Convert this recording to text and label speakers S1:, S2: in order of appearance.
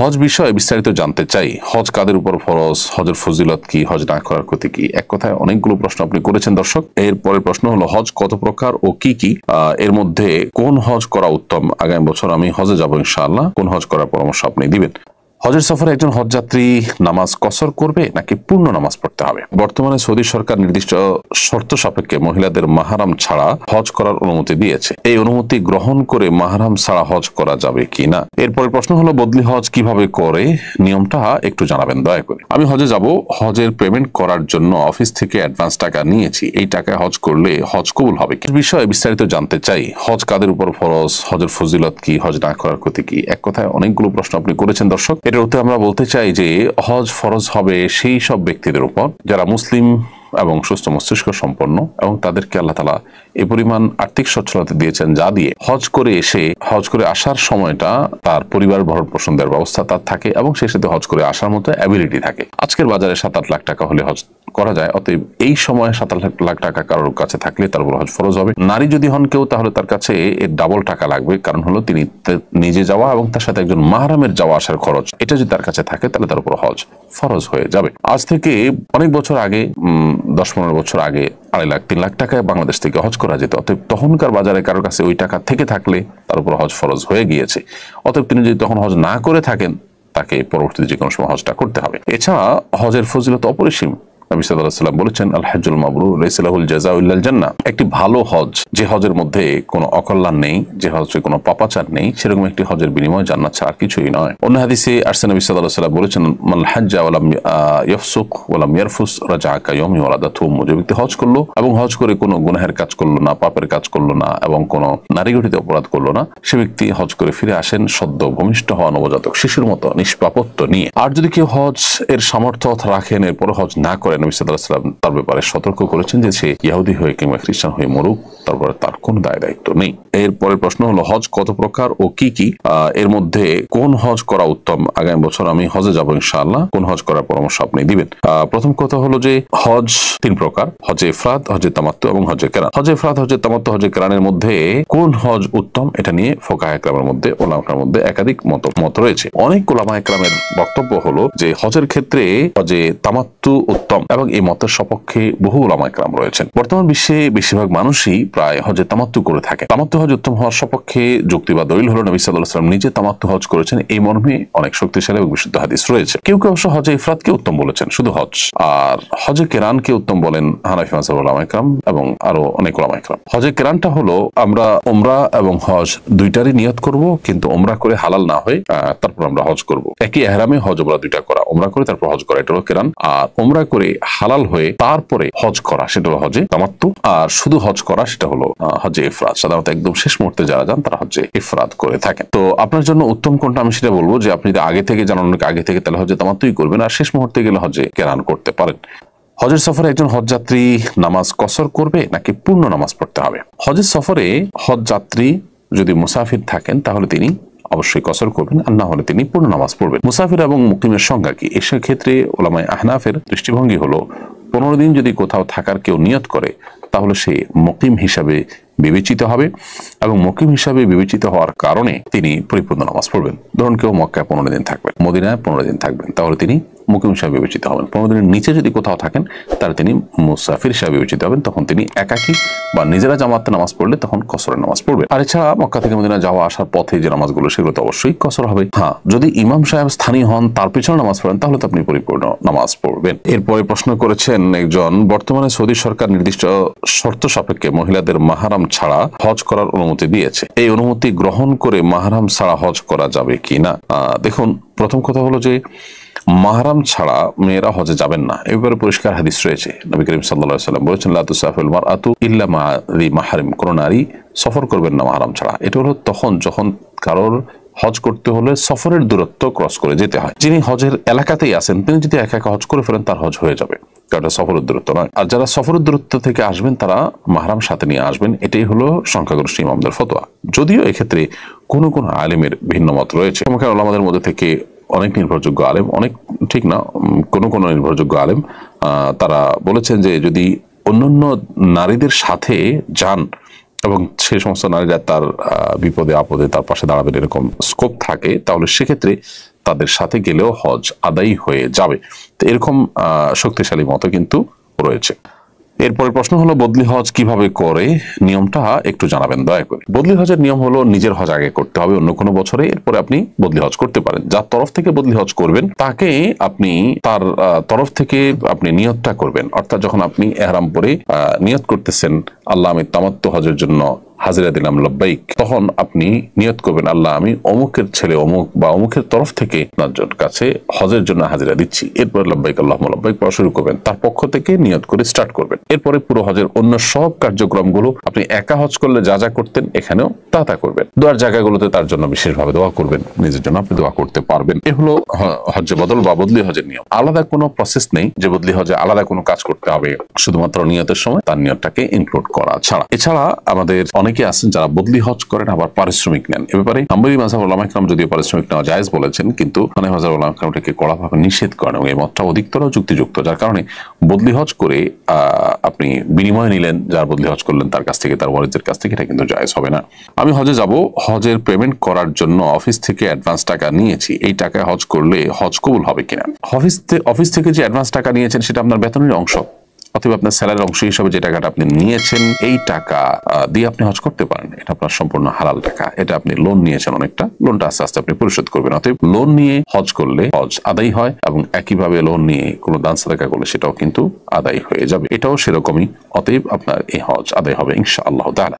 S1: হজ বিষয়ে বিস্তারিত জানতে চাই। হজ কাদের উপর ফরজ, হজের ফজিলত কি, হজ না করার ক্ষতি কি? এক কথায় অনেকগুলো প্রশ্ন আপনি করেছেন দর্শক। এর পরের প্রশ্ন হলো হজ কত প্রকার ও কি কি, এর মধ্যে কোন হজ করা উত্তম? আগামী বছর আমি হজে যাব ইনশাআল্লাহ, কোন হজ করার পরামর্শ আপনি দিবেন? হজের সফরে একজন হজযাত্রী নামাজ কসর করবে নাকি পূর্ণ নামাজ পড়তে হবে? বর্তমানে সৌদি সরকার নির্দিষ্ট শর্ত সাপেক্ষে মহিলাদের মাহরাম ছাড়া হজ করার অনুমতি দিয়েছে। এই অনুমতি গ্রহণ করে মাহরাম ছাড়া হজ করা যাবে কি না? এরপরের প্রশ্ন হলো বদলি হজ কিভাবে করে, নিয়মটা একটু জানাবেন দয়া করে। আমি হজে যাব, হজের পেমেন্ট করার জন্য অফিস থেকে অ্যাডভান্স টাকা নিয়েছি, এই টাকায় হজ করলে হজ কবুল হবে কি? বিষয়ে বিস্তারিত জানতে চাই। হজ কাদের উপর ফরজ, হজের ফজিলত কি, হজ না করার ক্ষতি কি? এক কথায় অনেকগুলো প্রশ্ন আপনি করেছেন দর্শক। এটার উত্তরে আমরা বলতে চাই যে হজ ফরজ হবে সেই সব ব্যক্তিদের উপর যারা মুসলিম এবং সুস্থ মস্তিষ্ক সম্পন্ন এবং তাদেরকে আল্লাহ তাআলা এই পরিমাণ আর্থিক সচ্ছলতা দিয়েছেন যা দিয়ে হজ করে আসার সময়টা তার পরিবার ভরণ পোষণ দেওয়ার ব্যবস্থা তার থাকে এবং সেই সাথে হজ করে আসার মতো অ্যাবিলিটি থাকে। আজকের বাজারে 7-8 লাখ টাকা হলে হজ করা যায়, অতএব এই সময় 7-8 লাখ টাকা কারোর কাছে থাকলে তার উপর হজ ফরজ হবে। নারী যদি হন কেউ, তাহলে তার কাছে এর ডাবল টাকা লাগবে, কারণ হলো তিনি নিজে যাওয়া এবং তার সাথে একজন মাহরামের যাওয়া আসার খরচ, এটা যদি তার কাছে থাকে তাহলে তার উপর হজ ফরজ হয়ে যাবে। আজ থেকে অনেক বছর আগে, 10-15 বছর আগে 2.5 লাখ 3 লাখ টাকায় বাংলাদেশ থেকে হজ করা যেত। অতএব তখনকার বাজারে কারোর কাছে ওই টাকা থেকে থাকলে তার উপর হজ ফরজ হয়ে গিয়েছে। অতএব তিনি যদি তখন হজ না করে থাকেন, তাকে পরবর্তীতে যে কোনো সময় হজটা করতে হবে। এছাড়া হজের ফজিলত অপরিসীম। নবী সাল্লাল্লাহু আলাইহি ওয়াসাল্লাম বলেছেন, আল হাজ্জুল মাবরুর লাইসা লাহুল জাযাউ ইল্লাল জান্নাহ। একটি ভালো হজ, যে হজের মধ্যে কোনো অকল্যাণ নেই, যে হজে কোনো পাপাচার নেই, সেরকম একটি হজের বিনিময় জান্নাত ছাড়া কিছুই নয়। অন্য হাদিসে আসছে নবী সাল্লাল্লাহু আলাইহি ওয়াসাল্লাম বলেছেন, মান হাজ্জা ওয়া লাম ইয়াফসুক ওয়া লাম ইয়ারফুস রাজা কা ইয়াউমি ওয়ালাদাতহু উম্মুহু। যে ব্যক্তি হজ করলো এবং হজ করে কোনো গুনাহের কাজ করলো না, পাপের কাজ করলো না এবং কোনো নারী ঘটিত অপরাধ করলো না, সে ব্যক্তি হজ করে ফিরে আসেন সদ্য ভূমিষ্ঠ হওয়া নবজাতক শিশুর মতো নিষ্পাপত্ব নিয়ে। আর যদি কেউ হজ এর সামর্থ্য রাখেন, এরপর হজ না করেন, নবী সাল্লাল্লাহু আলাইহি ওয়াসাল্লাম তার ব্যাপারে সতর্ক করেছেন যে সে ইহুদি হয়ে কিংবা খ্রিস্টান হয়ে মরুক, তারপরে তার কোনো দায় দায়িত্ব নেই। এরপরের প্রশ্ন হলো হজ কত প্রকার ও কি কি, এর মধ্যে কোন হজ করা উত্তম? আগামী বছর আমি হজে যাব ইনশাআল্লাহ, কোন হজ করার পরামর্শ আপনি দিবেন? প্রথম কথা হলো যে হজ 3 প্রকার: হজে ইফরাদ, হজে তামাত্তু এবং হজে কেরান। হজে ইফরাদ, হজে তামাত্তু, হজে কেরানের মধ্যে কোন হজ উত্তম, এটা নিয়ে ফুকাহা ইকরামের মধ্যে, উলামার মধ্যে একাধিক মত রয়েছে। অনেক উলামা ইকরামের বক্তব্য হলো যে হজের ক্ষেত্রে হজে তামাত্তু উত্তম এবং এই মতের সপক্ষে বহু উলামা ইকরাম রয়েছেন। বর্তমান বিশ্বে বেশিরভাগ মানুষই প্রায় হজে তামাত্তু করে থাকে। তামাত্তু হজ উত্তম হওয়ার সপক্ষে যুক্তি বা দলিল হলো নবী সাল্লাল্লাহু আলাইহি ওয়াসাল্লাম নিজে তামাত্তু হজ করেছেন, এই মর্মে অনেক শক্তিশালী এবং বিশুদ্ধ হাদিস রয়েছে। কেউ কেউ অবশ্য হজে ইফরাদকে উত্তম বলেছেন, শুধু হজ। আর হজে কেরানকে উত্তম বলেন হানাফি মাযহাবের উলামা ইকরাম এবং আরো অনেক উলামা ইকরাম। হজে কেরানটা হলো আমরা উমরা এবং হজ দুইটারই নিয়ত করব, কিন্তু উমরা করে হালাল না হয়ে তারপর আমরা হজ করব। একই ইহরামে হজ উমরা দুইটা করা, উমরা করে তারপর হজ করা, এটা হলো কেরান। আর উমরা করে হালাল হয়ে তারপরে হজ করা, সেটা হলো হজে তামাত্তু। আর শুধু হজ করা, সেটা হলো হজে ইফরাদ। সাধারণত একদম শেষ মুহূর্তে যারা যান তারা হজে ইফরাদ করে থাকেন। তো আপনার জন্য উত্তম কোনটা আমি সেটা বলবো যে আপনি যদি আগে থেকে জানান, আগে থেকে, তাহলে হজে তামাত্তুই করবেন, আর শেষ মুহূর্তে গেলে হজে কেরান করতে পারেন। হজের সফরে একজন হজযাত্রী নামাজ কসর করবে নাকি পূর্ণ নামাজ পড়তে হবে? হজের সফরে হজযাত্রী যদি মুসাফির থাকেন তাহলে তিনি অবশ্যই কসর করবেন, আর না হলে তিনি পূর্ণ নামাজ পড়বেন। মুসাফির এবং মুকিমের সংজ্ঞা কি? এসব ক্ষেত্রে উলামায়ে আহনাফের দৃষ্টিভঙ্গি হলো 15 দিন যদি কোথাও থাকার কেউ নিয়ত করে তাহলে সে মুকিম হিসাবে বিবেচিত হবে এবং মুকিম হিসাবে বিবেচিত হওয়ার কারণে তিনি পরিপূর্ণ নামাজ পড়বেন। ধরুন কেউ মক্কায় 15 দিন থাকবেন, মদিনায় 15 দিন থাকবেন, তাহলে তিনি মুকিম হিসাবে বিবেচিত হবেন। 15 দিনের নিচে যদি কোথাও থাকেন তাহলে তিনি মুসাফির হিসাবে বিবেচিত হবেন, তখন তিনি একাকী বা নিজেরা জামাতে নামাজ পড়লে তখন কসরের নামাজ পড়বেন। আর এছাড়া মক্কা থেকে মদিনা যাওয়া আসার পথে যে নামাজগুলো, সেগুলো তো অবশ্যই কসর হবে। হ্যাঁ, যদি ইমাম সাহেব স্থানীয় হন, তার পিছনে নামাজ পড়েন, তাহলে তো আপনি পরিপূর্ণ নামাজ পড়বেন। এরপরে প্রশ্ন করেছেন একজন, বর্তমানে সৌদি সরকার নির্দিষ্ট শর্ত সাপেক্ষে মহিলাদের মাহরাম ছাড়া হজ করার অনুমতি দিয়েছে। এই অনুমতি গ্রহণ করে মাহরাম ছাড়া হজ করা যাবে কি না? দেখুন, প্রথম কথা হলো যে মাহরাম ছাড়া মেয়েরা হজে যাবেন না, এই ব্যাপারে পরিষ্কার হাদিস রয়েছে। নবী করিম সাল্লাল্লাহু আলাইহি ওয়াসাল্লাম বলেছেন, লা তুসাফিরুল মারআতু ইল্লা মা যি মাহরিম। কোন নারী সফর করবেন না মাহরাম ছাড়া। এটা হলো তখন যখন কারোর হজ করতে হলে সফরের দূরত্ব ক্রস করে যেতে হয়। যিনি হজের এলাকাতেই আছেন, তিনি যদি একা একা হজ করে ফেলেন, তার হজ হয়ে যাবে, কারণ সফরের দূরত্ব নয়। আর যারা সফরের দূরত্ব থেকে আসবেন তারা মাহরাম সাথে নিয়ে আসবেন, এটাই হলো সংখ্যাগরিষ্ঠ ইমামদের ফতোয়া। যদিও এক্ষেত্রে কোন কোন আলেমের ভিন্ন মত রয়েছে। উলামাদের মধ্যে থেকে অনেক নির্ভরযোগ্য আলেম, অনেক ঠিক না, কোন কোন নির্ভরযোগ্য আলেম তারা বলেছেন যে যদি অন্যান্য নারীদের সাথে যান এবং সে সমস্ত নারীরা তার বিপদে আপদে তার পাশে দাঁড়াবেন এরকম স্কোপ থাকে, তাহলে সেক্ষেত্রে তাদের সাথে গেলেও হজ আদায় হয়ে যাবে। তো এরকম শক্তিশালী মত কিন্তু রয়েছে। এরপরের প্রশ্ন হলো বদলি হজ কিভাবে করে, নিয়মটা একটু জানাবেন দয়া করে। বদলি হজের নিয়ম হলো নিজের হজ আগে করতে হবে অন্য কোনো বছরে, এরপরে আপনি বদলি হজ করতে পারেন। যার তরফ থেকে বদলি হজ করবেন তাকে আপনি তার তরফ থেকে আপনি নিয়তটা করবেন, অর্থাৎ যখন আপনি এহরাম পরে নিয়ত করতেছেন আল্লাহ আমি তামাত্তু হজের জন্য হাজিরা দিলাম লব্বাইক, তখন আপনি নিয়ত করবেন আল্লাহ আমি অমুকের ছেলে অমুক বা অমুকের তরফ থেকে আপনার কাছে হজের জন্য হাজিরা দিচ্ছি। এরপর লব্বাইক আল্লাহুম্মা লব্বাইক পড়া শুরু করবেন, তার পক্ষ থেকে নিয়ত করে স্টার্ট করবেন। এরপরে পুরো হজের অন্য সব কার্যক্রমগুলো আপনি একা হজ করলে যা যা করতেন এখানেও তা করবেন। দোয়ার জায়গাগুলোতে তার জন্য বিশেষভাবে দোয়া করবেন, নিজের জন্য আপনি দোয়া করতে পারবেন। এ হলো হজ্জে বদল বা বদলি হজের নিয়ম। আলাদা কোনো প্রসেস নেই যে বদলি হজে আলাদা কোনো কাজ করতে হবে, শুধুমাত্র নিয়তের সময় তার নিয়তটাকে ইনক্লুড করা ছাড়া। এছাড়া আমাদের অনেকে আছেন যারা বদলি হজ করেন আবার পারিশ্রমিক নেন। এ ব্যাপারে হাম্বলি মাযহাব উলামা ইকরাম যদিও পারিশ্রমিক নেওয়া জায়েজ বলেছেন, কিন্তু হানাফি মাযহাব উলামা ইকরাম এটাকে কড়াভাবে নিষেধ করেন এবং এই মতটা অধিকতর যুক্তিযুক্ত। যার কারণে বদলি হজ করে আপনি বিনিময় নিলেন, যার বদলি হজ করলেন তার কাছ থেকে, তার ওয়ারিসদের কাছ থেকে, এটা কিন্তু জায়েজ হবে না। আমি হজে যাব, হজের পেমেন্ট করার জন্য অফিস থেকে অ্যাডভান্স টাকা নিয়েছি, এই টাকায় হজ করলে হজ কবুল হবে কিনা? অফিস থেকে যে অ্যাডভান্স টাকা নিয়েছেন সেটা আপনার বেতনের অংশ, অথবা আপনার স্যালারির অংশ হিসাবে যে টাকাটা আপনি নিয়েছেন এই টাকা দিয়ে আপনি হজ করতে পারেন। এটা আপনার সম্পূর্ণ হালাল টাকা। এটা আপনি লোন নিয়েছেন অনেকটা, লোনটা আস্তে আস্তে আপনি পরিশোধ করবেন। অতএব লোন নিয়ে হজ করলে হজ আদায় হয়, এবং একইভাবে লোন নিয়ে কোনো দান সাদাকা করলে সেটাও কিন্তু আদায় হয়ে যাবে, এটাও সেরকমই। অতএব আপনার এই হজ আদায় হবে ইনশাআল্লাহ তাআলা।